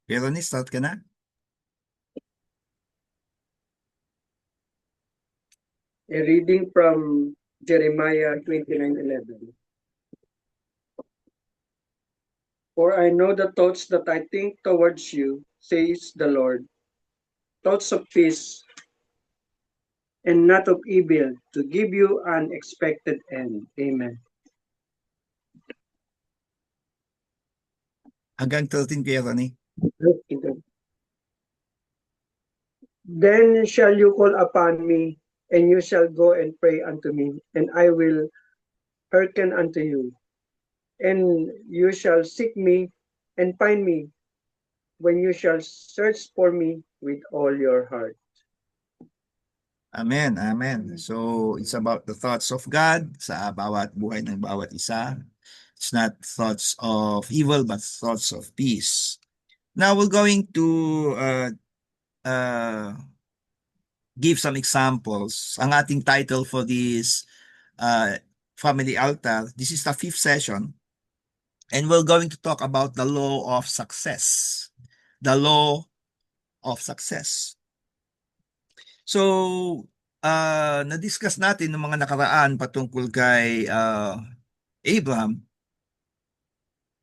Pero start ka na. A reading from Jeremiah 29:11. For I know the thoughts that I think towards you, says the Lord, thoughts of peace and not of evil, to give you an expected end. Amen. Hanggang 13 Kuya Ronnie. Then shall you call upon me, and you shall go and pray unto me, and I will hearken unto you. And you shall seek me and find me when you shall search for me with all your heart. Amen, amen. So, it's about the thoughts of God sa bawat buhay ng bawat isa. It's not thoughts of evil, but thoughts of peace. Now, we're going to uh, give some examples. Ang ating title for this uh, family altar, this is the 5th session, and we're going to talk about the law of success. The law of success. So, na-discuss natin ng mga nakaraan patungkol kay Abraham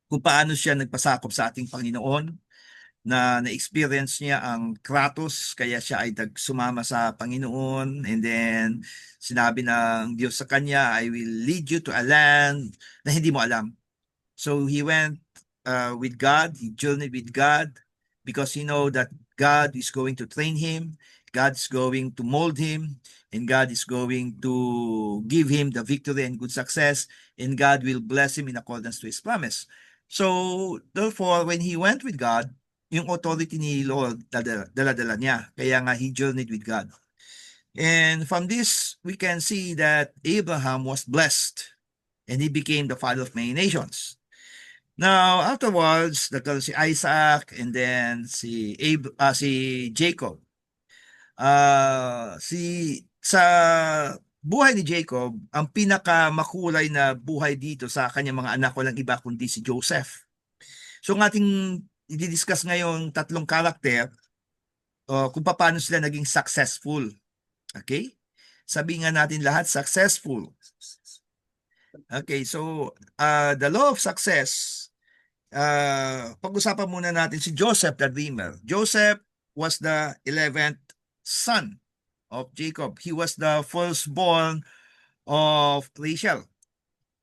kung paano siya nagpasakop sa ating Panginoon, na na-experience niya ang Kratos, kaya siya ay sumama sa Panginoon, and then sinabi ng Diyos sa kanya, I will lead you to a land na hindi mo alam. So he went with God, he journeyed with God, because he know that God is going to train him, God's going to mold him, and God is going to give him the victory and good success, and God will bless him in accordance to his promise. So, therefore, when he went with God, yung authority ni Lord, dala-dala niya. Kaya nga, he journeyed with God. And from this, we can see that Abraham was blessed, and he became the father of many nations. Now, afterwards, nagkaroon si Isaac, and then si Jacob. Sa buhay ni Jacob, ang pinakamakulay na buhay dito sa kanyang mga anak, walang iba kundi si Joseph. So, ang ating i-discuss ngayon tatlong karakter, kung paano sila naging successful. Okay? Sabihin nga natin lahat successful. Okay, so the law of success, pag-usapan muna natin si Joseph the Dreamer. Joseph was the 11th son of Jacob. He was the firstborn of Rachel.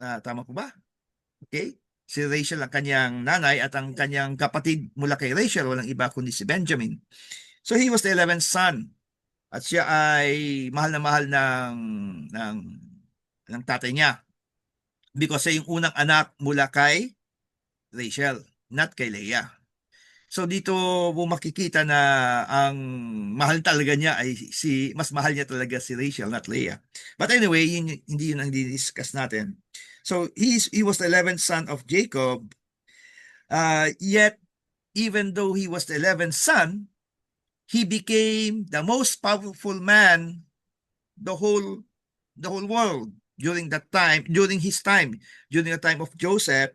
Tama po ba? Okay? Si Rachel ang kanyang nanay, at ang kanyang kapatid mula kay Rachel, walang iba kundi si Benjamin. So he was the 11th son. At siya ay mahal na mahal ng tatay niya, because siya yung unang anak mula kay Rachel, not kay Leah. So dito mo makikita na ang mahal talaga niya ay mas mahal niya talaga si Rachel, not Leah. But anyway, hindi yun ang di-discuss natin. So he was the 11th son of Jacob, yet even though he was the 11th son, he became the most powerful man the whole world during that time, during the time of Joseph.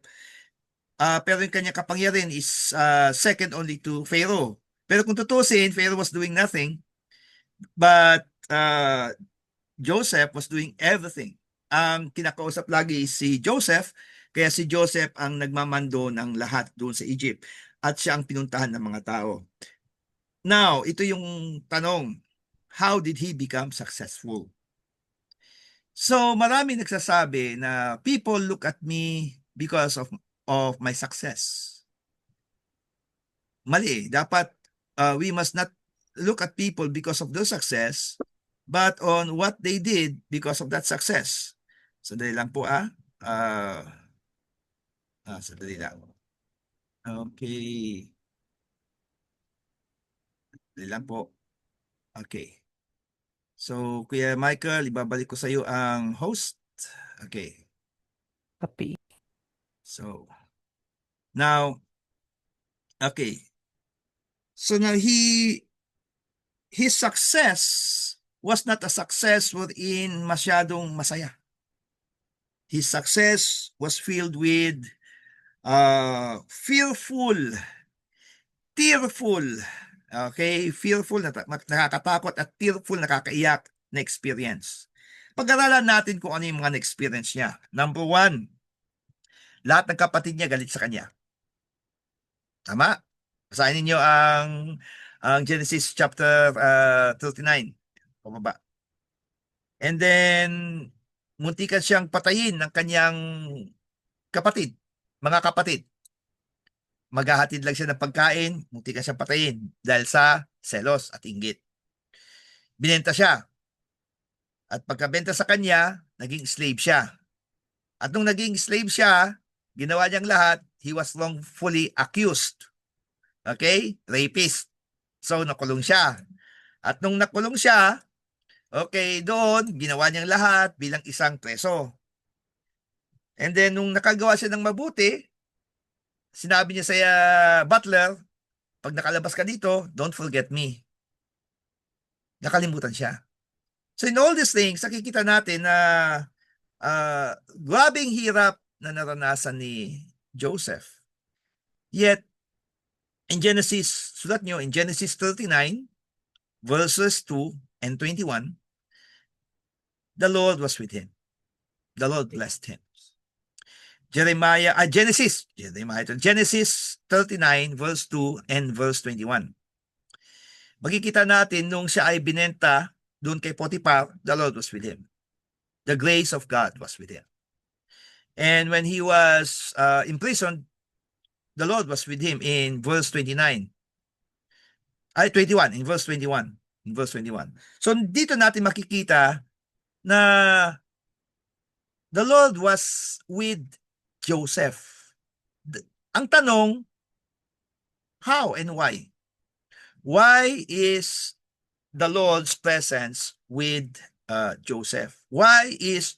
Pero yung kanyang kapangyarihan is second only to Pharaoh. Pero kung tutusin, Pharaoh was doing nothing, but Joseph was doing everything. Ang kinakausap lagi si Joseph, kaya si Joseph ang nagmamando ng lahat doon sa Egypt, at siya ang pinuntahan ng mga tao. Now, ito yung tanong, how did he become successful? So, marami nagsasabi na people look at me because of my success. Mali. Dapat we must not look at people because of their success, but on what they did because of that success. Sandali lang po sandali lang. Okay. Sandali lang po. Okay. So, Kuya Michael, ibabalik ko sa iyo ang host. Okay. Copy. So, now, okay. So now his success was not a success wherein masyadong masaya. His success was filled with fearful tearful. Okay? Fearful, nakakatakot at tearful, nakakaiyak na experience. Pag-aralan natin kung ano yung mga na-experience niya. Number one, lahat ng kapatid niya galit sa kanya. Tama? Basahin ninyo ang Genesis chapter 39. Pababa. And then, muntikan siyang patayin ng kanyang kapatid, mga kapatid. Maghahatid lang siya ng pagkain, muntikan siyang patayin dahil sa selos at inggit. Binenta siya. At pagkabenta sa kanya, naging slave siya. At nung naging slave siya, ginawa niyang lahat, he was wrongfully accused. Okay? Rapist. So, nakulong siya. At nung nakulong siya, okay, doon, ginawa niyang lahat bilang isang preso. And then, nung nakagawa siya ng mabuti, sinabi niya sa butler, pag nakalabas ka dito, don't forget me. Nakalimutan siya. So in all these things, nakikita natin na grabing hirap na naranasan ni Joseph. Yet, in Genesis, sulat nyo, in Genesis 39, verses 2 and 21, the Lord was with him. The Lord blessed him. Genesis 39, verse 2 and verse 21. Makikita natin nung siya ay binenta doon kay Potiphar, the Lord was with him. The grace of God was with him. And when he was imprisoned, the Lord was with him in verse 29. 21, in verse 21. In verse 21. So dito natin makikita na the Lord was with Joseph. Ang tanong, how and why? Why is the Lord's presence with Joseph? Why is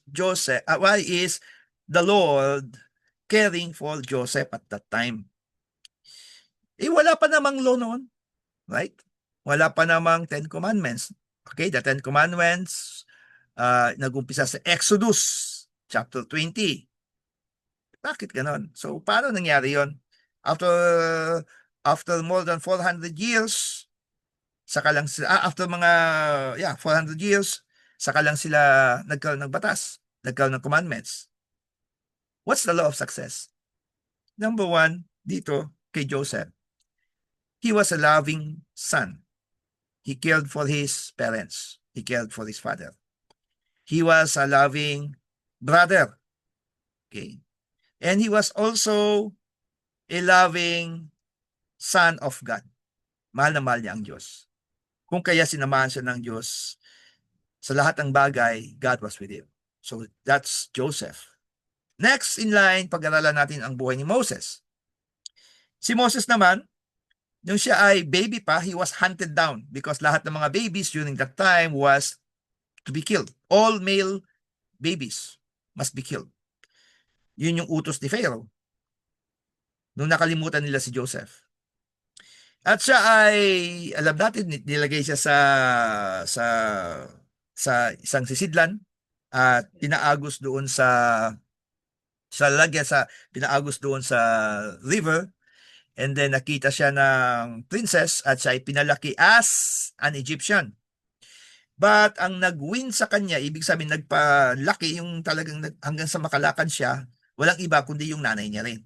the Lord caring for Joseph at that time? Wala pa namang law noon, right? Wala pa namang Ten Commandments. Okay, the Ten Commandments nag-umpisa sa Exodus chapter 20. Bakit ganon? So, paano nangyari yon? After more than 400 years, saka lang sila, after mga 400 years, saka lang sila nagkaroon ng batas, nagkaroon ng commandments. What's the law of success? Number one, dito kay Joseph, he was a loving son. He cared for his parents. He cared for his father. He was a loving brother. Okay. And he was also a loving son of God. Mahal na mahal niya ang Diyos. Kung kaya sinamahan siya ng Diyos, sa lahat ng bagay, God was with him. So that's Joseph. Next in line, pag-aralan natin ang buhay ni Moses. Si Moses naman, nung siya ay baby pa, he was hunted down because lahat ng mga babies during that time was to be killed. All male babies must be killed. Yun yung utos ni Pharaoh. Nung nakalimutan nila si Joseph. At siya ay, alam natin, nilagay siya sa isang sisidlan at pinaagos doon pinaagos doon sa river. And then nakita siya ng princess at siya ay pinalaki as an Egyptian. But ang nag-win sa kanya, ibig sabihin nagpalaki yung talagang hanggang sa makalakan siya, walang iba kundi yung nanay niya rin.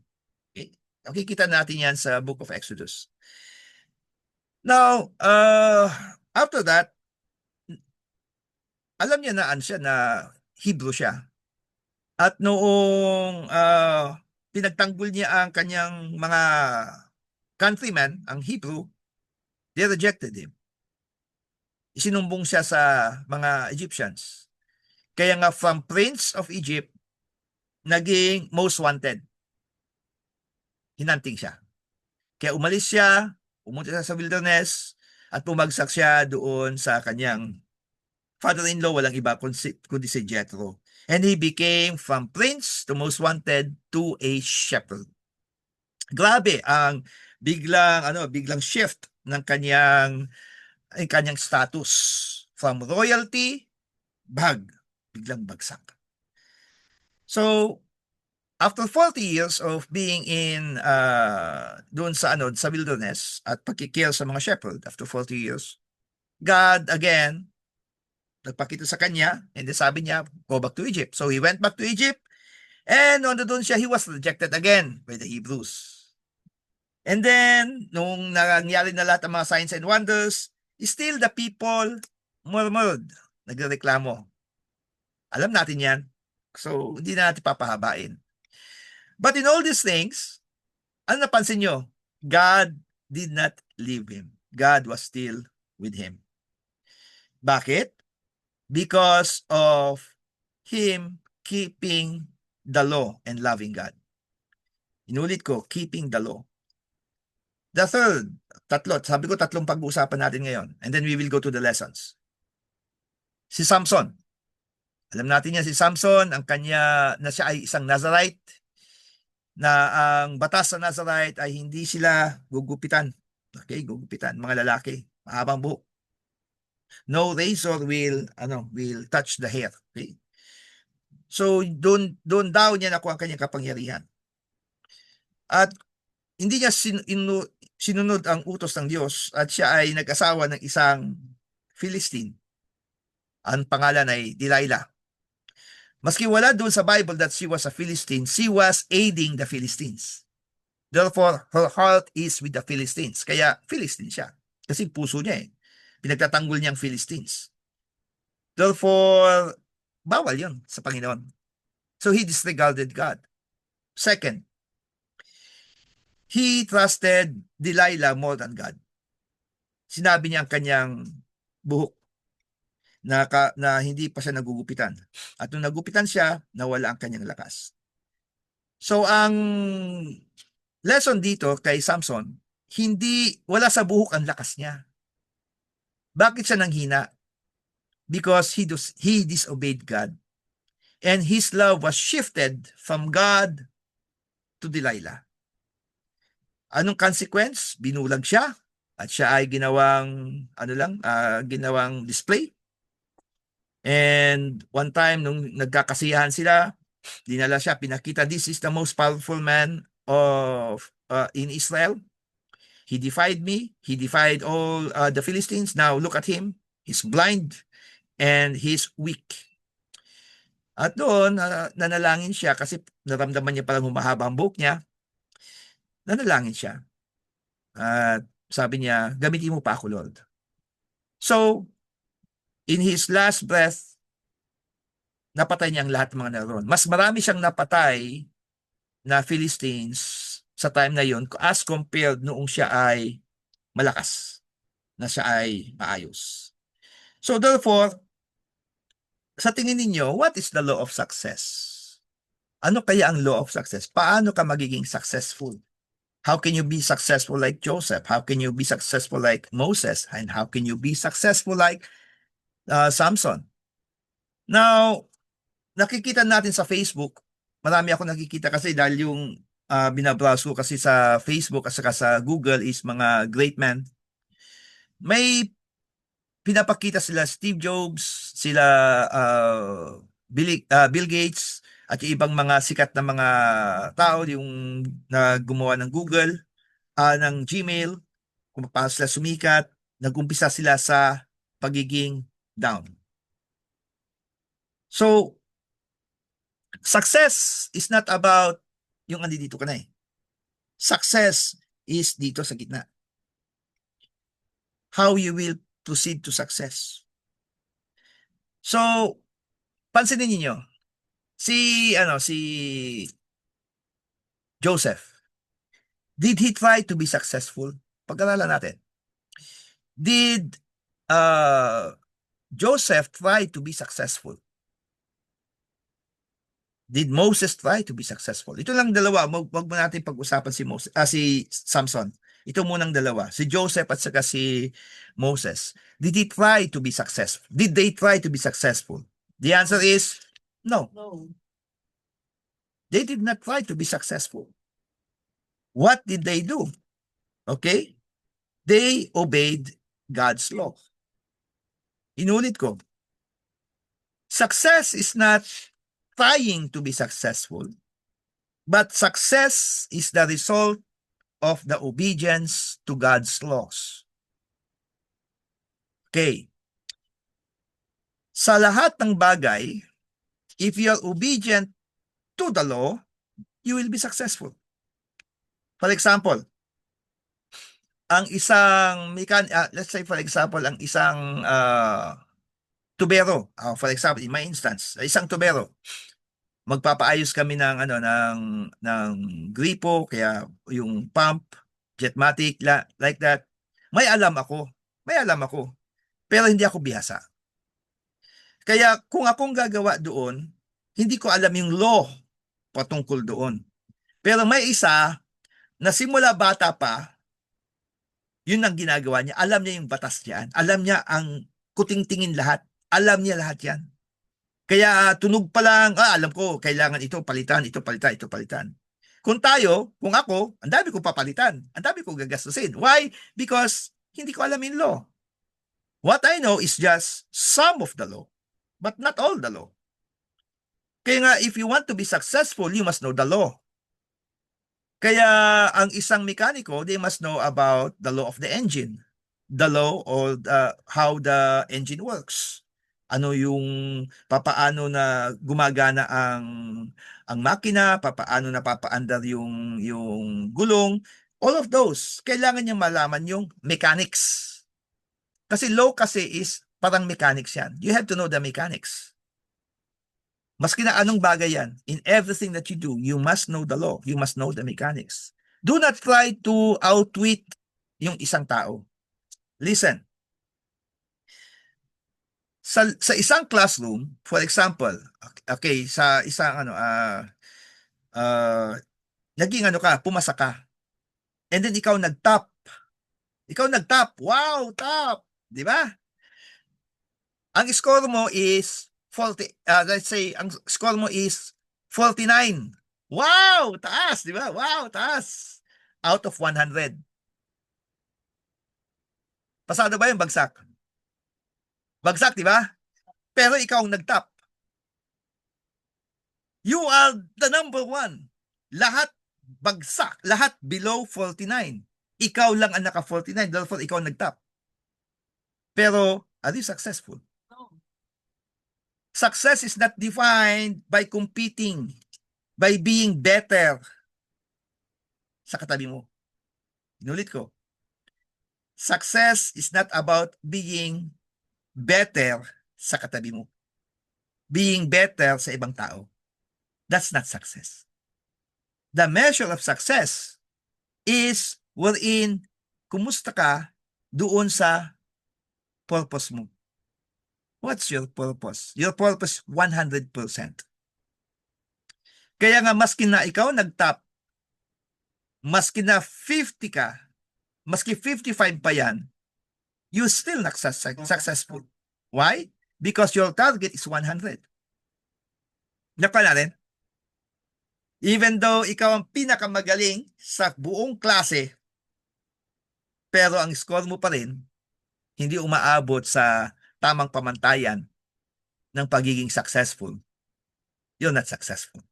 Okay? Nakikita natin yan sa Book of Exodus. Now, after that, alam niya na Hebrew siya. At noong pinagtanggol niya ang kanyang mga countrymen, ang Hebrew, they rejected him. Isinumbong siya sa mga Egyptians. Kaya nga from Prince of Egypt, naging most wanted. Hinanting siya. Kaya umalis siya, pumunta siya sa wilderness, at pumagsak siya doon sa kanyang father-in-law, walang iba kundi si Jethro. And he became from prince to most wanted to a shepherd. Grabe ang biglang shift ng kanyang status from royalty biglang bagsak. So after 40 years of being in doon sa sa wilderness at pagkikill sa mga shepherd, after 40 years, God again nagpakita sa kanya and then sabi niya, go back to Egypt. So he went back to Egypt and doon siya, he was rejected again by the Hebrews. And then, nung nangyari na lahat ng mga signs and wonders, still the people murmured, nagreklamo. Alam natin yan. So, hindi na natin papahabain. But in all these things, ano napansin nyo? God did not leave him. God was still with him. Bakit? Because of him keeping the law and loving God. Inulit ko, keeping the law. The third, sabi ko tatlong pag-uusapan natin ngayon. And then we will go to the lessons. Si Samson. Alam natin yan, si Samson, ang kanya, na siya ay isang Nazarite, na ang batas sa Nazarite ay hindi sila gugupitan. Okay, gugupitan. Mga lalaki, mahabang buhok. No razor will touch the hair. Okay? So, doon daw niya nakuha ang kanyang kapangyarihan. At hindi niya sinunod ang utos ng Diyos at siya ay nag-asawa ng isang Philistine. Ang pangalan ay Delilah. Maski wala doon sa Bible that she was a Philistine, she was aiding the Philistines. Therefore, her heart is with the Philistines. Kaya Philistine siya. Kasi puso niya pinagtatanggol niyang Philistines. Therefore, bawal yun sa Panginoon. So he disregarded God. Second, he trusted Delilah more than God. Sinabi niya ang kanyang buhok na hindi pa siya nagugupitan. At nung nagupitan siya, nawala ang kanyang lakas. So ang lesson dito kay Samson, wala sa buhok ang lakas niya. Bakit siya nanghina? Because he disobeyed God. And his love was shifted from God to Delilah. Anong consequence? Binulag siya at siya ay ginawang ginawang display. And one time nung nagkakasiyahan sila, dinala siya, pinakita, this is the most powerful man of in Israel. He defied me. He defied all the Philistines. Now look at him. He's blind and he's weak. At doon, nanalangin siya kasi naramdaman niya parang humahaba ang buhok niya. Nanalangin siya. At sabi niya, gamitin mo pa ako, Lord. So, in his last breath, napatay niya ang lahat ng mga naroon. Mas marami siyang napatay na Philistines sa time na yun as compared noong siya ay malakas, na siya ay maayos. So therefore, sa tingin ninyo, what is the law of success? Ano kaya ang law of success? Paano ka magiging successful? How can you be successful like Joseph? How can you be successful like Moses? And how can you be successful like Samson? Now, nakikita natin sa Facebook, marami ako nakikita kasi dahil yung binabrowse ko kasi sa Facebook at saka sa Google is mga great men. May pinapakita sila Steve Jobs, sila Bill Gates, at yung ibang mga sikat na mga tao yung gumawa ng Google, ng Gmail, kung paano sila sumikat, nag-umpisa sila sa pagiging down. So, success is not about yung andito ka na Success is dito sa gitna. How you will proceed to success. So, pansinin niyo si Joseph. Did he try to be successful? Pag-aralan natin. Did Joseph try to be successful? Did Moses try to be successful? Ito lang dalawa, wag mo natin pag-usapan si Samson. Ito munang dalawa, si Joseph at saka si Moses. Did he try to be successful? Did they try to be successful? The answer is no. No. They did not try to be successful. What did they do? Okay? They obeyed God's law. Inulit ko. Success is not trying to be successful. But success is the result of the obedience to God's laws. Okay. Sa lahat ng bagay, if you are obedient to the law, you will be successful. For example, ang isang let's say for example, ang isang tubero, for example, in my instance, isang tubero, magpapaayos kami ng ng gripo, kaya yung pump, Jetmatic, like that. May alam ako. May alam ako. Pero hindi ako bihasa. Kaya kung akong gagawa doon, hindi ko alam yung law patungkol doon. Pero may isa na simula bata pa, yun ang ginagawa niya. Alam niya yung batas niyan. Alam niya ang kuting-tingin lahat. Alam niya lahat yan. Kaya tunog pa lang, alam ko, kailangan ito palitan, ito palitan, ito palitan. Kung ako, ang dami ko papalitan. Ang dami ko gagastusin. Why? Because hindi ko alam yung law. What I know is just some of the law, but not all the law. Kaya nga, if you want to be successful, you must know the law. Kaya ang isang mekaniko, they must know about the law of the engine, the law or how the engine works. Ano yung papaano na gumagana ang makina, papaano na papaandar yung gulong, all of those. Kailangan niya malaman yung mechanics. Kasi law kasi is parang mechanics yan. You have to know the mechanics. Maski na anong bagay yan, in everything that you do, you must know the law. You must know the mechanics. Do not try to outwit yung isang tao. Listen. Sa isang classroom, for example, okay, sa isang naging pumasa ka. And then ikaw nag-top. Wow, top. Di ba? Ang score mo is 40, let's say, ang score mo is 49. Wow, taas, di ba? Wow, taas. Out of 100. Pasado ba yung bagsak? Bagsak, di ba? Pero ikaw ang nag-top. You are the number one. Lahat bagsak, lahat below 49. Ikaw lang ang naka-49, therefore ikaw ang nag-top. Pero, are you successful? Success is not defined by competing, by being better sa katabi mo. Inulit ko. Success is not about being better sa katabi mo. Being better sa ibang tao. That's not success. The measure of success is wherein kumusta ka doon sa purpose mo. What's your purpose? Your purpose 100%. Kaya nga maski na ikaw nag-top, maski na 50 ka, maski 55 pa yan, you still not successful. Why? Because your target is 100. Nakuha natin? Even though ikaw ang pinakamagaling sa buong klase, pero ang score mo pa rin, hindi umaabot sa tamang pamantayan ng pagiging successful. You're not successful.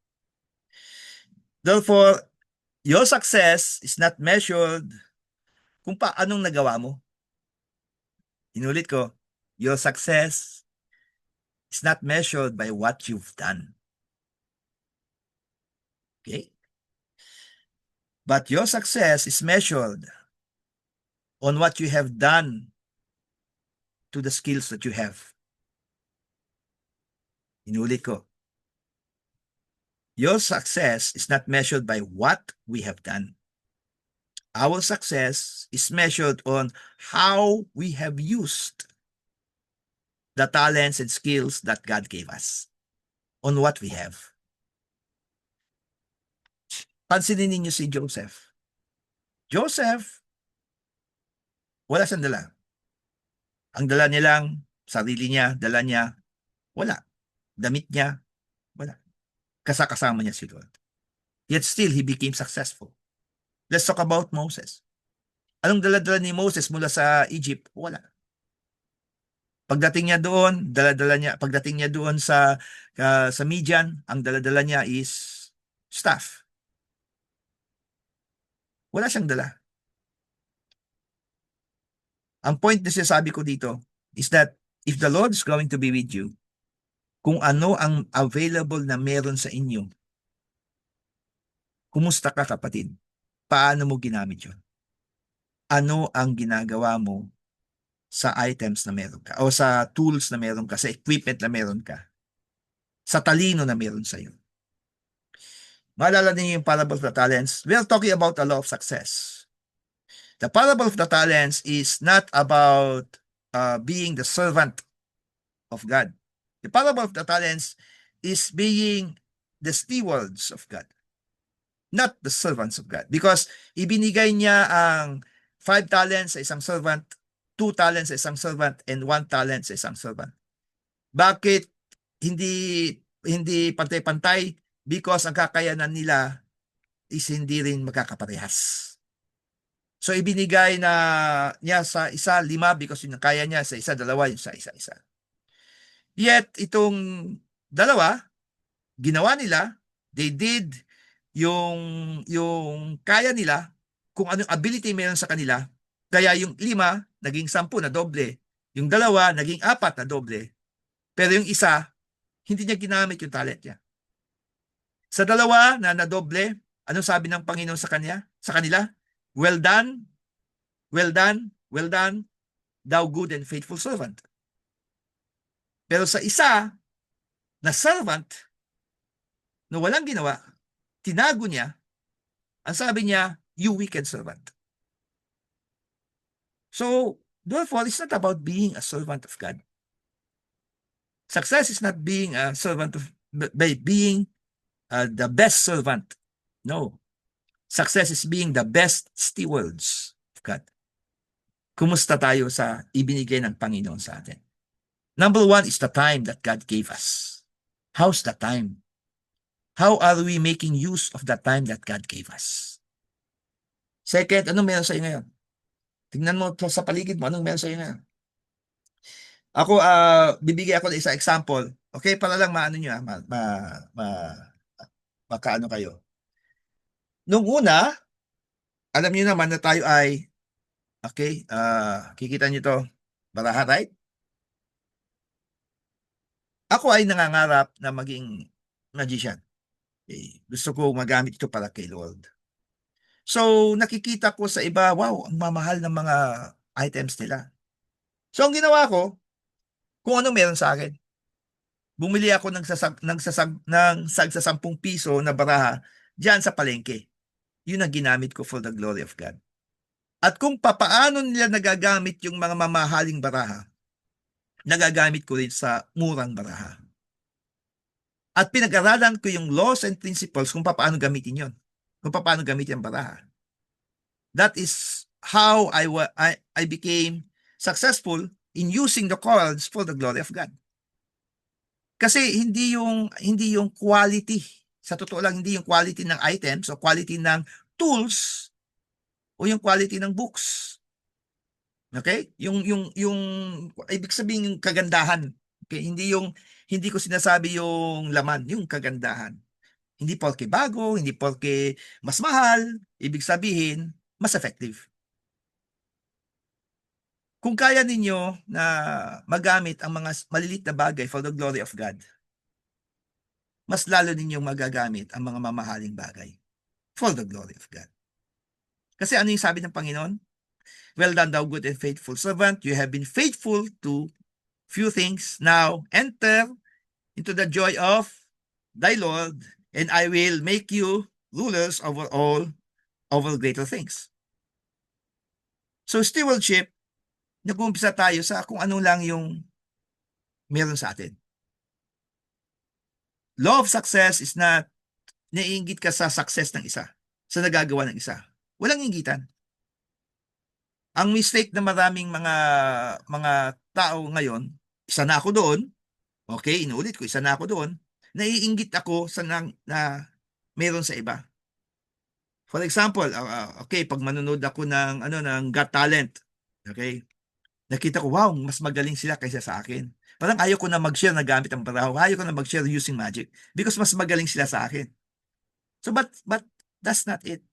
Therefore, your success is not measured kung anong nagawa mo. Inulit ko, your success is not measured by what you've done. Okay? But your success is measured on what you have done to the skills that you have. Inulit ko. Your success is not measured by what we have done. Our success is measured on how we have used the talents and skills that God gave us, on what we have. Pansinin ninyo si Joseph. Joseph, wala siyang dala. Ang dala niya lang, sarili niya, dala niya, wala. Damit niya, wala. Kasama niya si Lord. Yet still, he became successful. Let's talk about Moses. Anong dala-dala ni Moses mula sa Egypt? Wala. Pagdating niya doon, pagdating niya doon sa Midian, ang dala-dala niya is staff. Wala siyang dala. Ang point na sinasabi ko dito is that if the Lord is going to be with you, kung ano ang available na meron sa inyo, kumusta ka kapatid? Paano mo ginamit yun? Ano ang ginagawa mo sa items na meron ka o sa tools na meron ka, sa equipment na meron ka, sa talino na meron sa iyo? Maalala niyo yung parable of the talents? We are talking about a law of success. The parable of the talents is not about being the servant of God. The parable of the talents is being the stewards of God, not the servants of God. Because ibinigay niya ang 5 talents sa isang servant, 2 talents sa isang servant, and 1 talent sa isang servant. Bakit hindi hindi pantay-pantay? Because ang kakayanan nila is hindi rin magkakaparehas. So ibinigay na niya sa isa 5 because yun ang kaya niya, sa isa 2, yung sa isa. Yet itong dalawa, ginawa nila, they did yung kaya nila, kung anong ability meron sa kanila. Kaya yung 5 naging 10 na doble. Yung 2 naging 4 na doble. Pero yung isa, hindi niya ginamit yung talent niya. Sa 2 na nadoble, anong sabi ng Panginoon sa kanya? Sa kanila? Well done, well done, well done, thou good and faithful servant. Pero sa isa na servant na walang ginawa, tinago niya, ang sabi niya, you wicked servant. So, therefore, it's not about being a servant of God. Success is not being a servant of, by being the best servant. No. Success is being the best stewards of God. Kumusta tayo sa ibinigay ng Panginoon sa atin? Number 1 is the time that God gave us. How's the time? How are we making use of the time that God gave us? Second, anong meron sa iyo ngayon? Tingnan mo sa paligid mo, anong meron sa iyo ngayon? Ako, bibigay ako ng isang example. Okay, para lang maano nyo, makaano kayo. Nung una, alam niyo naman na tayo ay, okay, kikita niyo to, baraha, right? Ako ay nangangarap na maging magician. Okay. Gusto ko magamit ito para kay Lord. So, nakikita ko sa iba, wow, ang mamahal ng mga items nila. So, ang ginawa ko, kung ano meron sa akin. Bumili ako ng sa 10 piso na baraha diyan sa palengke. Yun ang ginamit ko for the glory of God. At kung papaano nila nagagamit yung mga mamahaling baraha, nagagamit ko rin sa murang baraha. At pinag-aralan ko yung laws and principles kung paano gamitin yon, kung paano gamitin ang baraha. That is how I became successful in using the cards for the glory of God. Kasi hindi yung quality, sa totoo lang, hindi yung quality ng items o quality ng tools o yung quality ng books. Okay? Yung ibig sabihin yung kagandahan. Okay? Hindi ko sinasabi yung laman, yung kagandahan. Hindi porke bago, hindi porke mas mahal, ibig sabihin mas effective. Kung kaya ninyo na magamit ang mga malilit na bagay for the glory of God, mas lalo ninyong magagamit ang mga mamahaling bagay for the glory of God. Kasi ano yung sabi ng Panginoon? Well done, thou good and faithful servant. You have been faithful to few things. Now enter into the joy of thy Lord, and I will make you rulers over all, over greater things. So stewardship, nag-uumpisa tayo sa kung ano lang yung meron sa atin. Law of success is not naiinggit ka sa success ng isa, sa nagagawa ng isa. Walang inggitan. Ang mistake na maraming mga tao ngayon, isa na ako doon, okay, inuulit ko, isa na ako doon, naiinggit ako sa na meron sa iba. For example, okay, pag manonood ako ng Got Talent, okay, nakita ko, wow, mas magaling sila kaysa sa akin. Parang ayaw ko na mag-share na gamit ang baraho. Ayaw ko na mag-share using magic because mas magaling sila sa akin. So, but that's not it.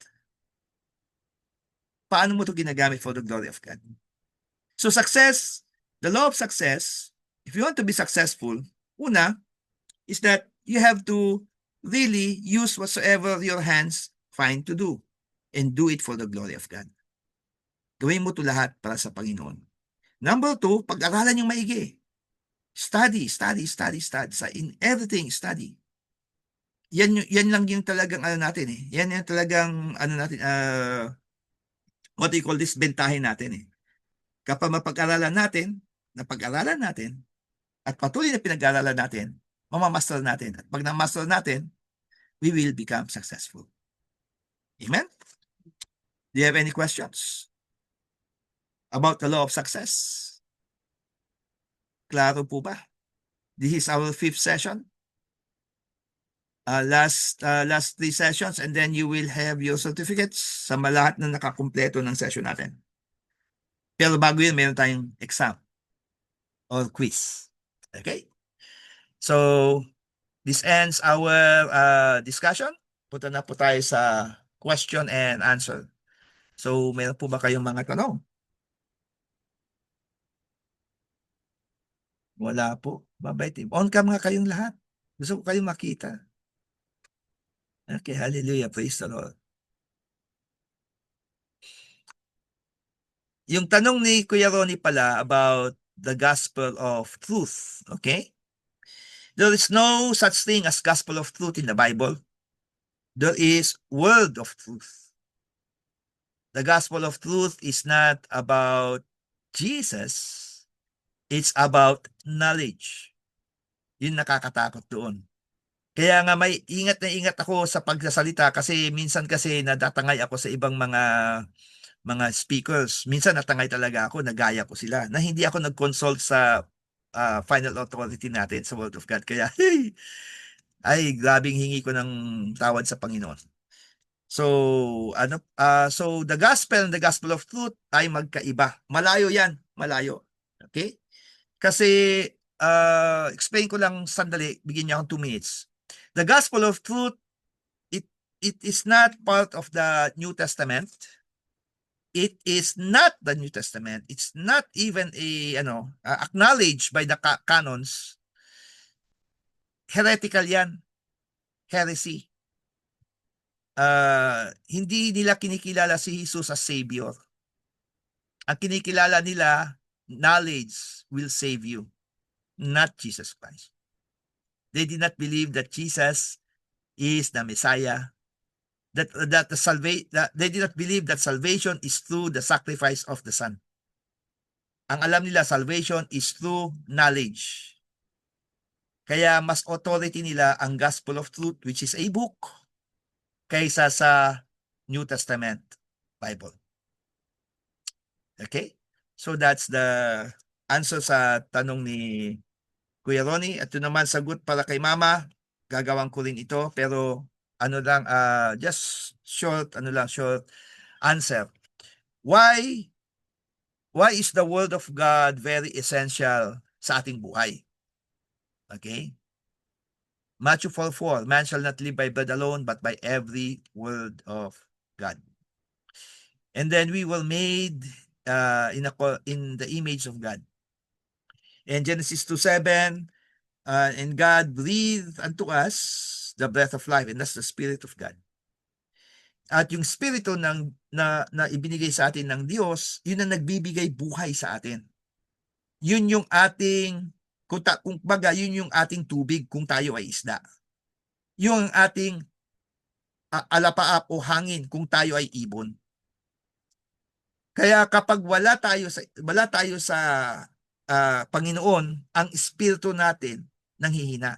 paano mo ito ginagamit for the glory of God. So success, the law of success, if you want to be successful, una, is that you have to really use whatsoever your hands find to do and do it for the glory of God. Gawin mo ito lahat para sa Panginoon. Number 2, pag-aralan yung maigi. Study. In everything, study. Yan lang yung talagang ano natin eh. Yan yung talagang ano natin, what do you call this, bentahin natin eh. Kapag napag-aralan natin, at patuloy na pinag-aralan natin, mamamaster natin. At pag na-master natin, we will become successful. Amen? Do you have any questions about the law of success? Klaro po ba? This is our 5th session. Last 3 sessions, and then you will have your certificates sa lahat na nakakumpleto ng session natin. Pero bago yun, meron tayong exam or quiz. Okay? So, this ends our discussion. Punta na po tayo sa question and answer. So, meron po ba kayong mga tanong? Wala po. Mabait. On cam nga kayong lahat. Gusto ko kayong makita. Okay, hallelujah. Praise the Lord. Yung tanong ni Kuya Ronnie pala about the gospel of truth. Okay? There is no such thing as gospel of truth in the Bible. There is word of truth. The gospel of truth is not about Jesus. It's about knowledge. Yun nakakatakot doon. Kaya nga may ingat na ingat ako sa pagsasalita kasi minsan kasi natatangay ako sa ibang mga speakers. Minsan natangay talaga ako, nagaya ko sila. Na hindi ako nag-consult sa final authority natin sa Word of God. Kaya, ay, grabing hingi ko ng tawad sa Panginoon. So, so the gospel and the gospel of truth ay magkaiba. Malayo yan, malayo. Okay? Kasi, explain ko lang sandali, bigyan niyo akong 2 minutes. The gospel of truth, it is not part of the New Testament. It is not the New Testament. It's not even acknowledged by the canons. Heretical yan. Heresy. Hindi nila kinikilala si Jesus as Savior. Ang kinikilala nila, knowledge will save you, not Jesus Christ. They did not believe that Jesus is the Messiah. They did not believe that salvation is through the sacrifice of the Son. Ang alam nila, salvation is through knowledge. Kaya mas authority nila ang Gospel of Truth, which is a book, kaysa sa New Testament Bible. Okay? So that's the answer sa tanong ni Kuya Ronnie. At yun naman sagot para kay Mama. Gagawin ko rin ito, pero just short answer. Why is the word of God very essential sa ating buhay? Okay? Matthew 4:4, man shall not live by bread alone, but by every word of God. And then we were made in the image of God. In Genesis 2:7, and God breathed unto us the breath of life, and that's the Spirit of God. At yung Spirito na ibinigay sa atin ng Diyos, yun ang nagbibigay buhay sa atin. Yun yung ating, yun yung ating tubig kung tayo ay isda. Yung ating alapaap o hangin kung tayo ay ibon. Kaya kapag wala tayo sa Panginoon, ang espiritu natin nanghihina.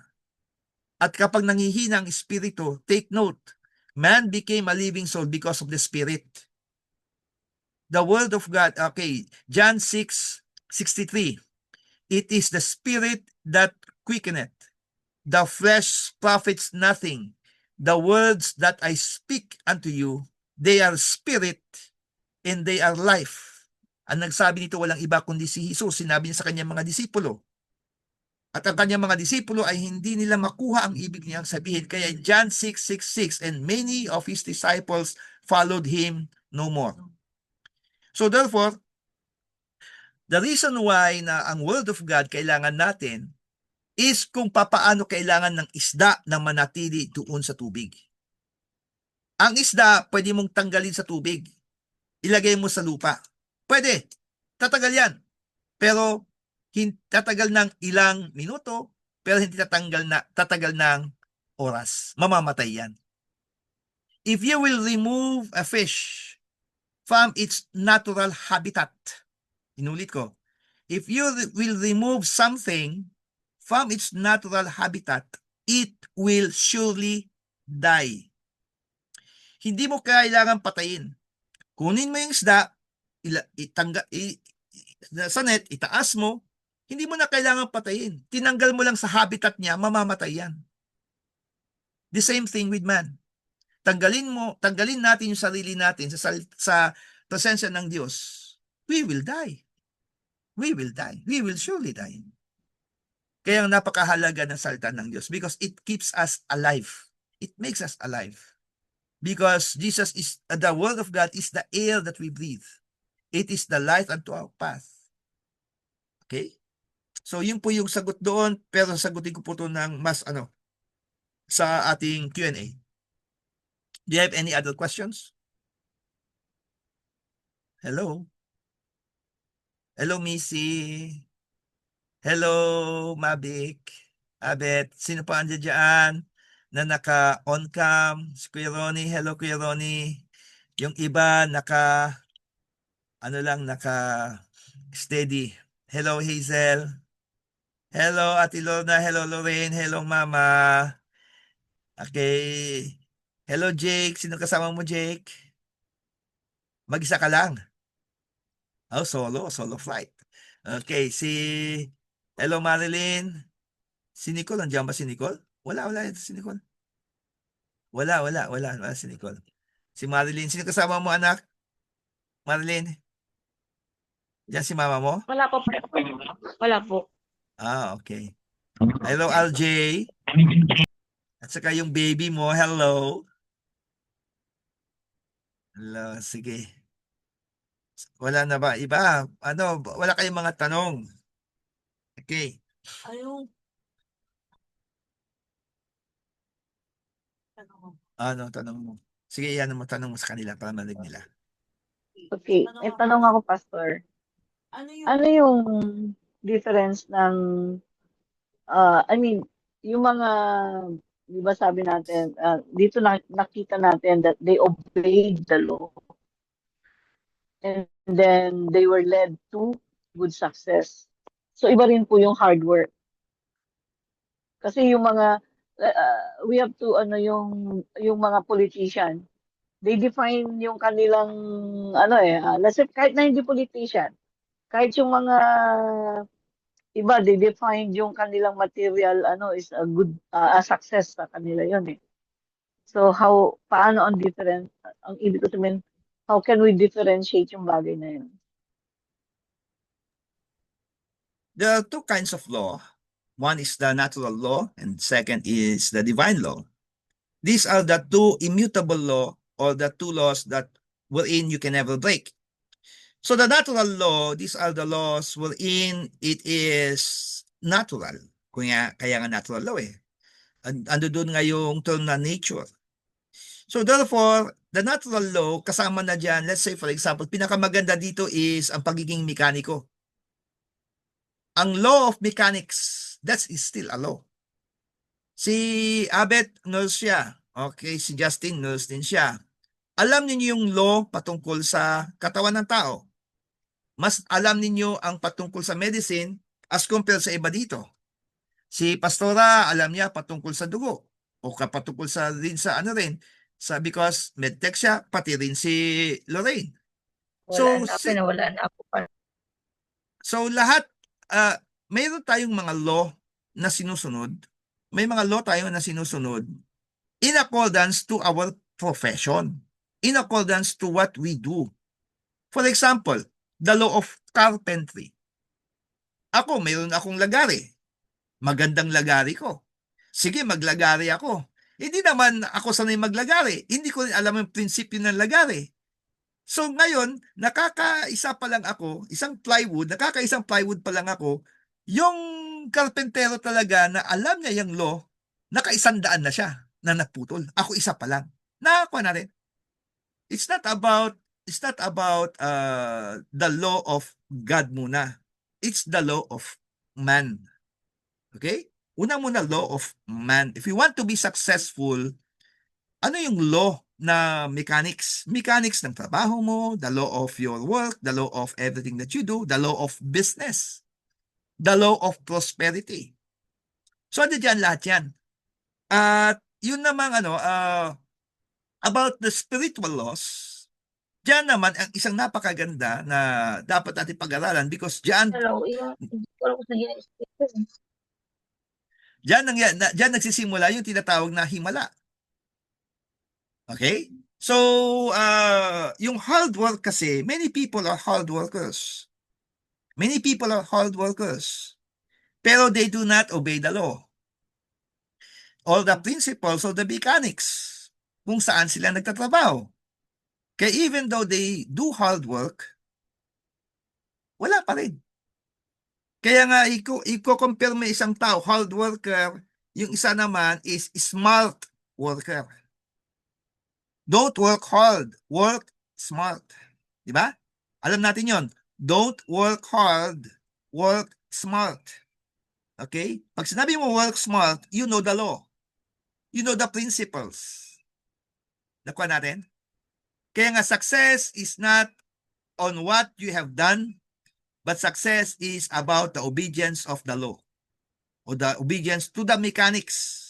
At kapag nanghihina ang espiritu, take note, man became a living soul because of the Spirit. The word of God, okay, John 6:63, it is the Spirit that quickeneth, the flesh profits nothing. The words that I speak unto you, they are spirit and they are life. Ang nagsabi nito walang iba kundi si Jesus. Sinabi niya sa kanyang mga disipulo. At ang kanyang mga disipulo ay hindi nila makuha ang ibig niyang sabihin. Kaya John 6:66, and many of his disciples followed him no more. So therefore, the reason why na ang Word of God kailangan natin is kung papaano kailangan ng isda na manatili doon sa tubig. Ang isda, pwede mong tanggalin sa tubig. Ilagay mo sa lupa. Pwede. Tatagal yan. Pero tatagal ng ilang minuto, pero hindi tatagal ng oras. Mamamatay yan. If you will remove a fish from its natural habitat, inulit ko, if you will remove something from its natural habitat, it will surely die. Hindi mo kailangan patayin. Kunin mo yung isda, sa net, itaas mo, hindi mo na kailangan patayin. Tinanggal mo lang sa habitat niya, mamamatay yan. The same thing with man. Tanggalin natin yung sarili natin sa presensya ng Diyos, we will die. We will die. We will surely die. Kaya ang napakahalaga ng salita ng Diyos because it keeps us alive. It makes us alive. Because Jesus is, the Word of God is the air that we breathe. It is the light unto our path. Okay? So yun po yung sagot doon, pero sagutin ko po ito ng mas sa ating Q&A. Do you have any other questions? Hello? Hello, Missy. Hello, Mabik. Abet, sino pa andyan dyan na naka-on cam? Si Kuya Ronnie. Hello, Kuya Ronnie. Yung iba naka-steady. Hello, Hazel. Hello, Ate Lorna. Hello, Lorraine. Hello, Mama. Okay. Hello, Jake. Sino kasama mo, Jake? Mag-isa ka lang. Oh, solo flight. Okay, hello, Marilyn. Si Nicole, nandiyan ba si Nicole? Wala ito si Nicole. Wala si Nicole. Si Marilyn, sino kasama mo, anak? Marilyn? Diyan si mama mo? Wala po. Wala po. Okay. Hello, LJ. At saka yung baby mo, hello. Hello, sige. Wala na ba? Iba? Wala kayong mga tanong? Okay. Ayun. Tanong mo? Sige, yan mo tanong mo sa kanila para marinig nila. Okay, may tanong ako, Pastor. Ano yung difference ng, yung mga, di ba sabi natin, dito nakita natin that they obeyed the law and then they were led to good success. So iba rin po yung hard work. Kasi yung mga, we have to, yung mga politician, they define yung kanilang, let's say, kahit na hindi politician, kahit yung mga iba, they define yung kanilang material, is a good, a success sa kanila yun eh. So, paano ang different, ang ibig ko sabihin, how can we differentiate yung bagay na yun? There are two kinds of law. One is the natural law, and second is the divine law. These are the two immutable law, or the two laws that wherein you can never break. So the natural law, these are the laws wherein it is natural. Kaya nga natural law eh. Ando doon nga yung term na nature. So therefore, the natural law, kasama na dyan, let's say for example, pinakamaganda dito is ang pagiging mekaniko. Ang law of mechanics, that is still a law. Si Abet, nurse siya. Okay, si Justin, nurse din siya. Alam niyo yung law patungkol sa katawan ng tao. Mas alam niyo ang patungkol sa medicine as compared sa iba dito. Si Pastora, alam niya patungkol sa dugo. O patungkol because medtech siya, pati rin si Lorraine. Wala na ako pa. So lahat, mayroon tayong mga law na sinusunod. May mga law tayo na sinusunod in accordance to our profession, in accordance to what we do. For example, the law of carpentry. Ako, mayroon akong lagari. Magandang lagari ko. Sige, maglagari ako. Hindi naman ako sanay maglagari. Hindi ko rin alam ang prinsipyo ng lagari. So ngayon, nakakaisang plywood pa lang ako, yung karpentero talaga na alam niya yung law, naka-100 na siya na naputol. Ako isa pa lang. Nakakuha na rin. It's not about the law of God muna. It's the law of man. Okay? Una muna, law of man. If you want to be successful, ano yung law na mechanics? Mechanics ng trabaho mo, the law of your work, the law of everything that you do, the law of business, the law of prosperity. So, ano dyan lahat yan? At yun namang about the spiritual laws, dyan naman ang isang napakaganda na dapat natin pag-aralan because dyan nagsisimula yung tinatawag na himala. Okay? So, yung hard work kasi, many people are hard workers. Many people are hard workers. Pero they do not obey the law. All the principles of the mechanics kung saan sila nagtatrabaho. Kaya even though they do hard work, wala pa rin. Kaya nga, i-compare mo isang tao, hard worker, yung isa naman is smart worker. Don't work hard, work smart. Di ba? Alam natin yon. Don't work hard, work smart. Okay? Pag sinabi mo work smart, you know the law. You know the principles. Nakuha natin? Kaya nga, success is not on what you have done, but success is about the obedience of the law o the obedience to the mechanics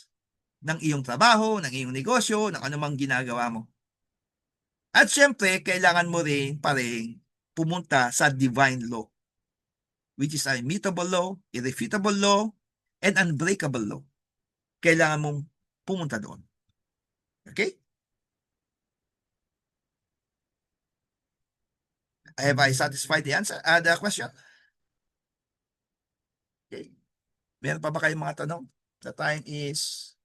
ng iyong trabaho, ng iyong negosyo, ng anumang ginagawa mo. At syempre, kailangan mo rin pa rin pumunta sa divine law, which is a immutable law, irrefutable law, and unbreakable law. Kailangan mong pumunta doon. Okay? Have I satisfied the answer? The question? Okay. Meron pa ba kayong mga tanong? The time is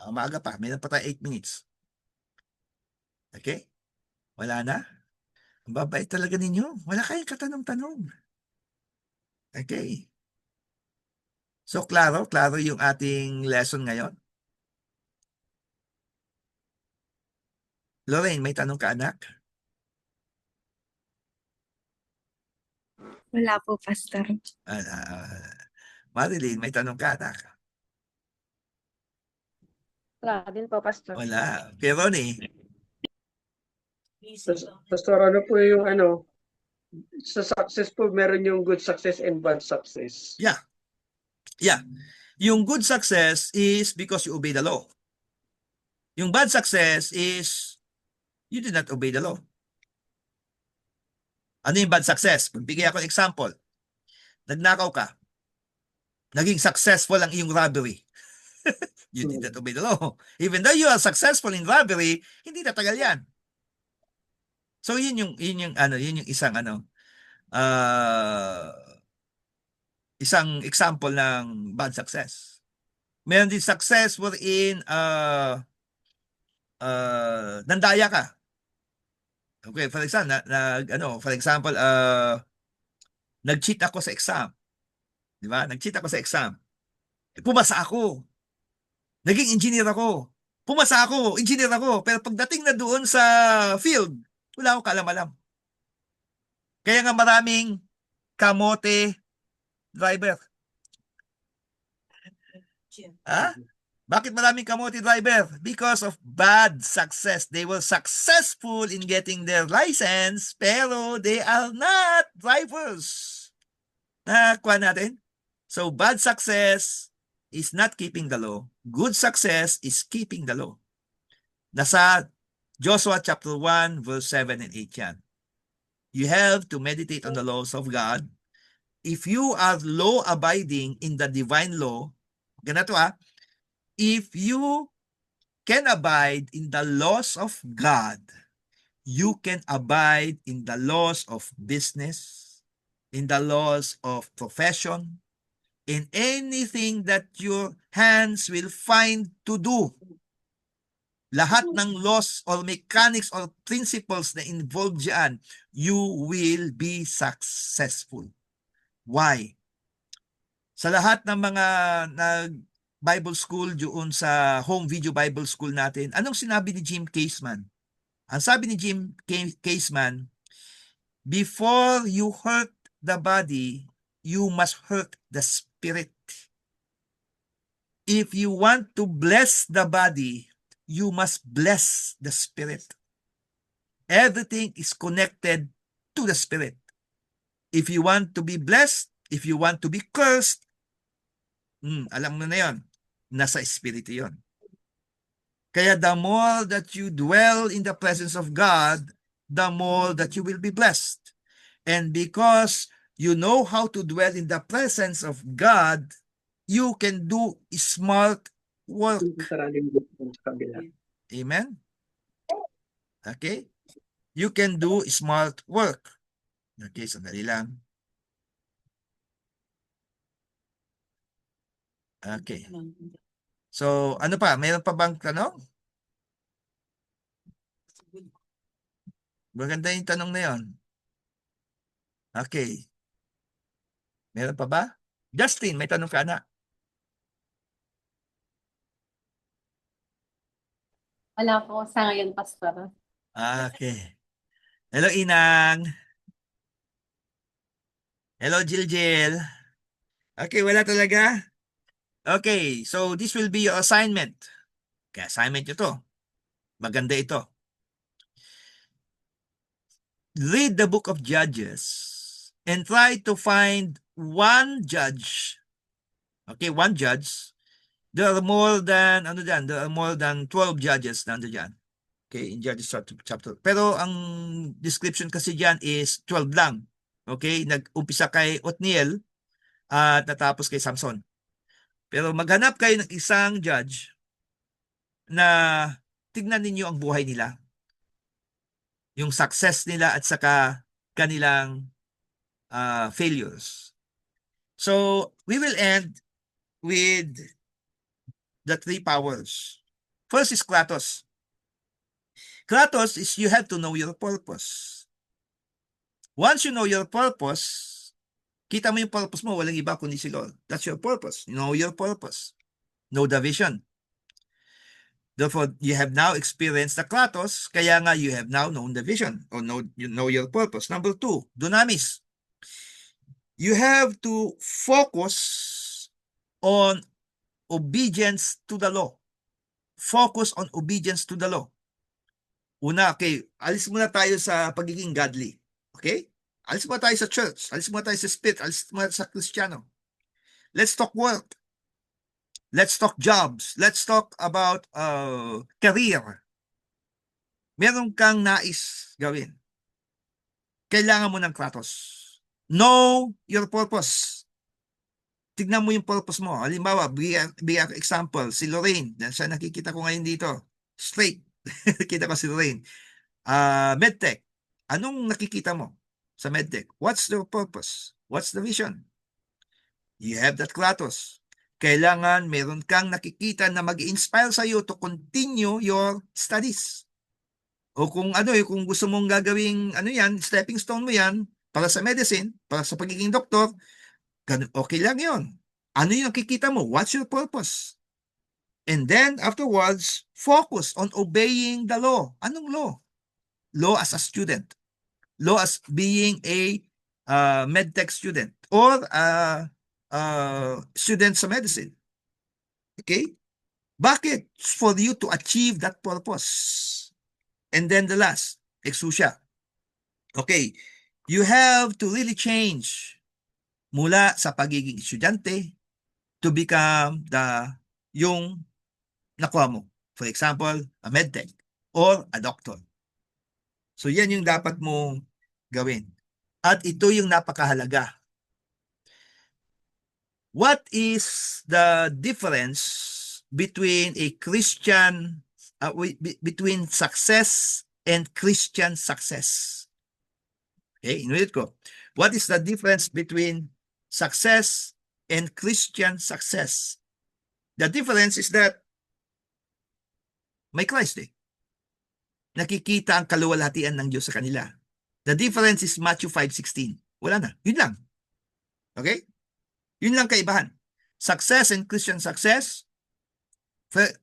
maaga pa. Meron pa tayo 8 minutes. Okay? Wala na? Ang babait talaga ninyo. Wala kayong katanong-tanong. Okay. So, klaro yung ating lesson ngayon. Lorraine, may tanong ka, anak? Wala po, Pastor. Marilyn, may tanong ka, anak? Wala din po, Pastor. Wala. Pero Ronnie, Pastor, ano po yung sa success po, meron yung good success and bad success. yeah. Yung good success is because you obey the law. Yung bad success is you did not obey the law. Ano yung bad success? Magbigay ako ng example. Nagnakaw ka. Naging successful ang iyong robbery. You did not obey the law. Even though you are successful in robbery, hindi tatagal yan. So yun yung isang example ng bad success. Meron din success wherein nandaya ka. Okay, for example, nag-cheat ako sa exam. Di ba? Nag-cheat ako sa exam. Pumasa ako. Naging engineer ako. Pumasa ako, engineer ako. Pero pagdating na doon sa field, wala akong kaalam-alam. Kaya nga maraming kamote driver. Ha? Bakit maraming kamote driver? Because of bad success. They were successful in getting their license, pero they are not drivers. Nakuha natin? So, bad success is not keeping the law. Good success is keeping the law. Nasa Joshua chapter 1, verse 7 and 8 yan. You have to meditate on the laws of God. If you are law-abiding in the divine law, ganito if you can abide in the laws of God, you can abide in the laws of business, in the laws of profession, in anything that your hands will find to do. lahat ng laws or mechanics or principles na involved dyan, you will be successful. Why? Sa lahat ng mga nag-Bible school doon sa home video Bible school natin, anong sinabi ni Jim Caseman? Ang sabi ni Jim Caseman, before you hurt the body, you must hurt the spirit. If you want to bless the body, you must bless the spirit. Everything is connected to the spirit. If you want to be blessed, if you want to be cursed, alam mo na yon, nasa espiritu yon. Kaya the more that you dwell in the presence of God, the more that you will be blessed. And because you know how to dwell in the presence of God, you can do smart work. Amen? Okay? You can do smart work. Okay, sandali lang. Okay. So, ano pa? Mayroon pa bang tanong? Maganda yung tanong na yun. Okay. Meron pa ba? Justin, may tanong ka na? Wala po sa ngayon, Pastor. Okay. Hello, Inang. Hello, Jill. Okay, wala talaga? Okay, so this will be your assignment. Okay, assignment nyo to. Maganda ito. Read the book of Judges and try to find one judge. Okay, one judge. There are more than, there are more than 12 judges nandiyan. Okay, in Judges chapter. Pero ang description kasi dyan is 12 lang. Okay, nag-umpisa kay Othniel at natapos kay Samson. Pero maghanap kayo ng isang judge na tignan ninyo ang buhay nila. Yung success nila at saka kanilang failures. So, we will end with the 3 powers. First is Kratos. Kratos is you have to know your purpose. Once you know your purpose, kita mo yung purpose mo, walang iba kundi si Lord. That's your purpose. Know your purpose. Know the vision. Therefore, you have now experienced the Kratos, kaya nga you have now known the vision or you know your purpose. Number 2, dunamis. You have to focus on obedience to the law. Focus on obedience to the law. Una, okay, alis muna tayo sa pagiging godly. Okay? Alis muna tayo sa church. Alis muna tayo sa spirit. Alis muna sa Kristiyano. Let's talk work. Let's talk jobs. Let's talk about career. Meron kang nais gawin. Kailangan mo ng Kratos. Know your purpose. Tignan mo yung purpose mo. Halimbawa, bigyan example, si Lorraine. Siya nakikita ko ngayon dito. Straight. Kita ko si Lorraine. MedTech. Anong nakikita mo sa MedTech? What's the purpose? What's the vision? You have that Kratos. Kailangan meron kang nakikita na mag-inspire sa iyo to continue your studies. O kung kung gusto mong gagawing stepping stone mo yan para sa medicine, para sa pagiging doktor, okay lang yon. Ano yung nakikita mo? What's your purpose? And then afterwards, focus on obeying the law. Anong law? Law as a student. Law as being a medtech student or student sa medicine. Okay? Bakit? For you to achieve that purpose. And then the last, exousia. Okay. You have to really change mula sa pagiging estudyante to become yung nakuha mo. For example, a medtech or a doctor. So yan yung dapat mo gawin. At ito yung napakahalaga. What is the difference between a Christian, between success and Christian success? Okay, inulit ko. What is the difference between success and Christian success? The difference is that May Christ eh. Nakikita ang kaluwalhatian ng Diyos sa kanila. The difference is Matthew 5:16. Wala na. Yun lang. Okay? Yun lang kaibahan. Success and Christian success.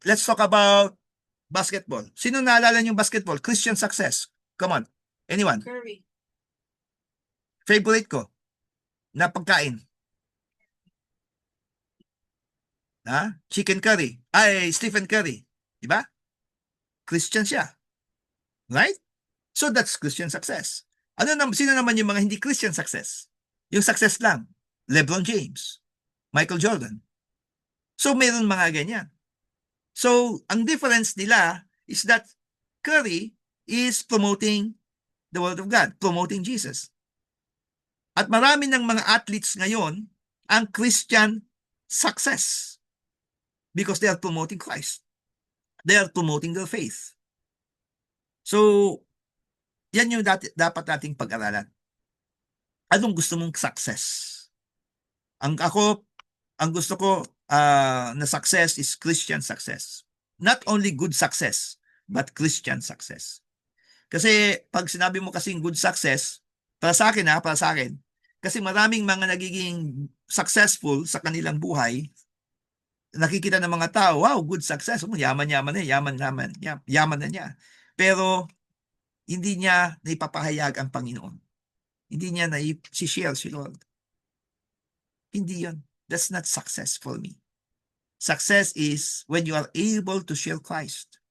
Let's talk about basketball. Sino naalala niyo yung basketball? Christian success. Come on. Anyone? Curry. Favorite ko na pagkain. Ha? Chicken curry. Ay, Stephen Curry. Diba? Christian siya. Right? So that's Christian success. Sino naman yung mga hindi Christian success? Yung success lang. LeBron James. Michael Jordan. So mayroon mga ganyan. So ang difference nila is that Curry is promoting the Word of God, promoting Jesus. At marami ng mga athletes ngayon ang Christian success because they are promoting Christ. They are promoting their faith. So, yan yung dapat nating pag-aralan. Anong gusto mong success? Ang gusto ko na success is Christian success. Not only good success, but Christian success. Kasi pag sinabi mo kasing good success, para sa akin, kasi maraming mga nagiging successful sa kanilang buhay, nakikita ng mga tao, wow, good success, yaman na niya. Pero hindi niya naipapahayag ang Panginoon. Hindi niya naipashare si Lord. Hindi yun. That's not success for me. Success is when you are able to share Christ.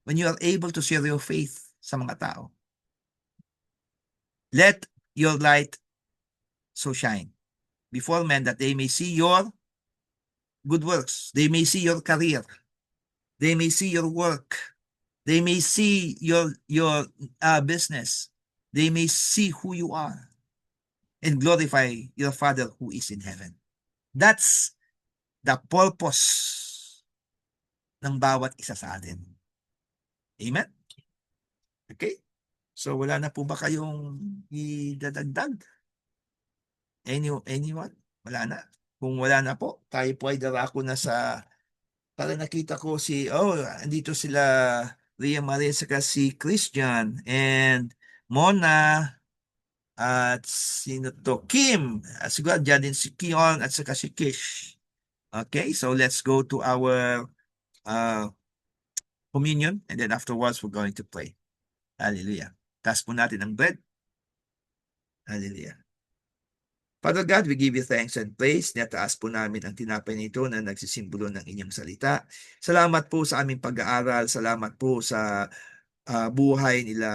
When you are able to share your faith sa mga tao. Let your light so shine before men that they may see your good works. They may see your career. They may see your work. They may see your business. They may see who you are and glorify your Father who is in heaven. That's the purpose ng bawat isa sa atin. Amen? Okay? So wala na po ba kayong idadagdag? Anyone? Wala na. Kung wala na po, tayo po ay darako na sa, para nakita ko andito sila Ria Maria saka si Christian and Mona at sino to? Kim. Siguro dyan din si Kion at saka si Kish. Okay, so let's go to our communion and then afterwards we're going to pray. Hallelujah. Taas po natin ang bread. Hallelujah. Father God, we give you thanks and praise. Nataas po namin ang tinapay nito na nagsisimbolo ng inyong salita. Salamat po sa aming pag-aaral. Salamat po sa buhay nila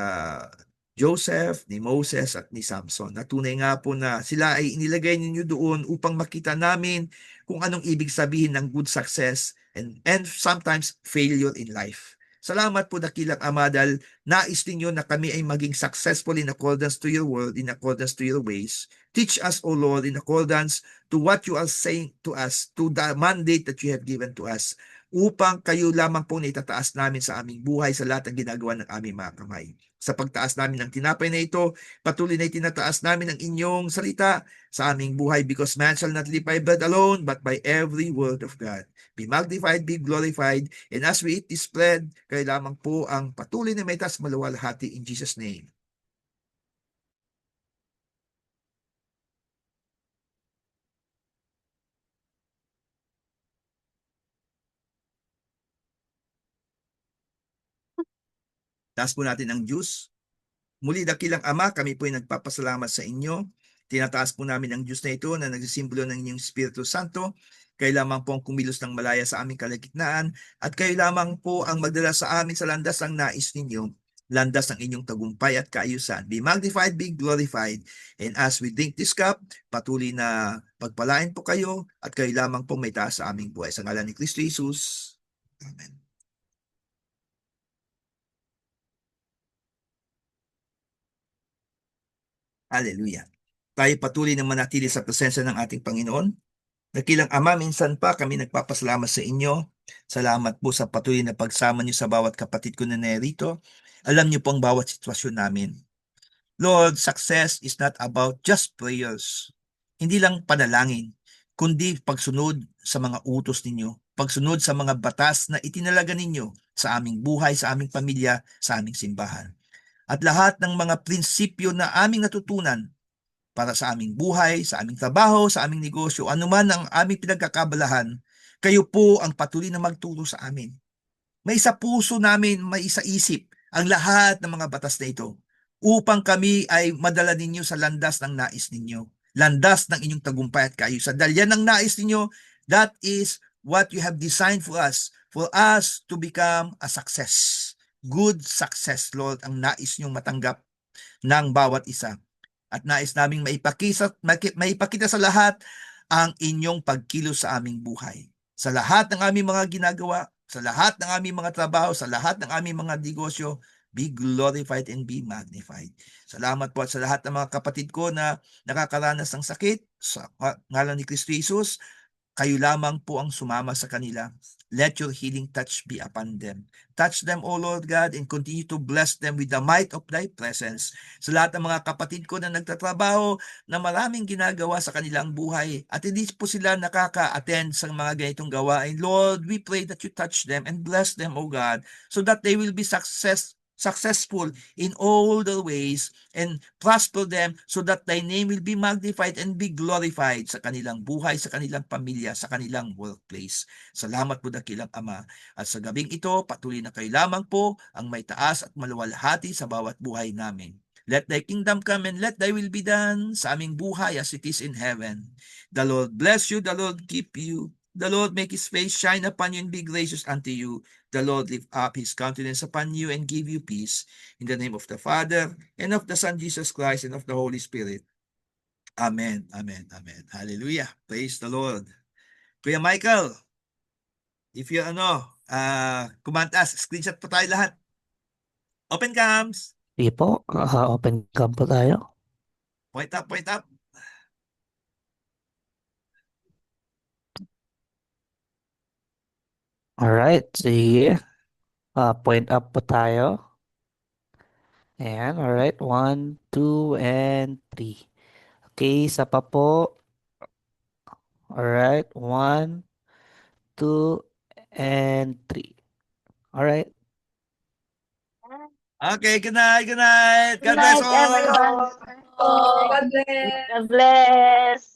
Joseph, ni Moses at ni Samson. Natunay nga po na sila ay inilagay ninyo doon upang makita namin kung anong ibig sabihin ng good success and sometimes failure in life. Salamat po dakilang Ama dahil nais ninyo na kami ay maging successful in accordance to your word, in accordance to your ways. Teach us, O Lord, in accordance to what you are saying to us, to the mandate that you have given to us, upang kayo lamang po na itataas namin sa aming buhay sa lahat ng ginagawa ng aming mga kamay. Sa pagtaas namin ng tinapay na ito, patuloy na itinataas namin ang inyong salita sa aming buhay because man shall not live by bread alone, but by every word of God. Be magnified, be glorified, and as we eat this bread, kayo lamang po ang patuloy na may taas maluwalhati in Jesus' name. Taas po natin ang juice. Muli dakilang Ama, kami po ay nagpapasalamat sa inyo. Tinataas po namin ang juice na ito na nagsisimbolo ng inyong Espiritu Santo. Kayo lamang po ang kumilos ng malaya sa aming kalagitnaan at kayo lamang po ang magdala sa amin sa landas ng nais ninyo, landas ng inyong tagumpay at kaayusan. Be magnified, be glorified. And as we drink this cup, patuloy na pagpalain po kayo at kayo lamang po may taas sa aming buhay. Sa ngalan ni Kristo Jesus. Amen. Hallelujah. Tayo patuloy na manatili sa presensya ng ating Panginoon. Dakilang Ama, minsan pa kami nagpapasalamat sa inyo. Salamat po sa patuloy na pagsama niyo sa bawat kapatid ko na narito. Alam niyo po ang bawat sitwasyon namin. Lord, success is not about just prayers. Hindi lang panalangin, kundi pagsunod sa mga utos ninyo, pagsunod sa mga batas na itinalaga ninyo sa aming buhay, sa aming pamilya, sa aming simbahan. At lahat ng mga prinsipyo na aming natutunan para sa aming buhay, sa aming trabaho, sa aming negosyo, anuman ang aming pinagkakabalahan, kayo po ang patuloy na magturo sa amin. May sa puso namin, may sa isip ang lahat ng mga batas na ito upang kami ay madala ninyo sa landas ng nais ninyo. Landas ng inyong tagumpay at kaayusan. Dahil yan ang nais ninyo, that is what you have designed for us to become a success. Good success, Lord, ang nais nyong matanggap ng bawat isa. At nais naming maipakita sa lahat ang inyong pagkilos sa aming buhay. Sa lahat ng aming mga ginagawa, sa lahat ng aming mga trabaho, sa lahat ng aming mga negosyo, be glorified and be magnified. Salamat po at sa lahat ng mga kapatid ko na nakakaranas ng sakit, sa ngalan ni Kristo Jesus, kayo lamang po ang sumama sa kanila. Let your healing touch be upon them. Touch them, O Lord God, and continue to bless them with the might of thy presence. Sa lahat ng mga kapatid ko na nagtatrabaho, na maraming ginagawa sa kanilang buhay, at hindi po sila nakaka-attend sa mga ganitong gawain, Lord, we pray that you touch them and bless them, O God, so that they will be successful in all their ways and prosper them so that thy name will be magnified and be glorified sa kanilang buhay, sa kanilang pamilya, sa kanilang workplace. Salamat po dakilang Ama. At sa gabing ito, patuloy na kayo lamang po ang may taas at maluwalhati sa bawat buhay namin. Let thy kingdom come and let thy will be done sa aming buhay as it is in heaven. The Lord bless you, the Lord keep you. The Lord make his face shine upon you and be gracious unto you. The Lord lift up his countenance upon you and give you peace. In the name of the Father, and of the Son Jesus Christ, and of the Holy Spirit. Amen, amen, amen. Hallelujah. Praise the Lord. Kuya Michael, if you kumantas, screenshot po tayo lahat. Open cams. Sige po, open cam po tayo. Point up, point up. Alright, sige. Point up po tayo. Ayan, alright. 1, 2, and 3. Okay, isa pa po. Alright, 1, 2, and 3. Alright. Okay, good night, good night. God Good bless night, all. everyone. God bless. God bless.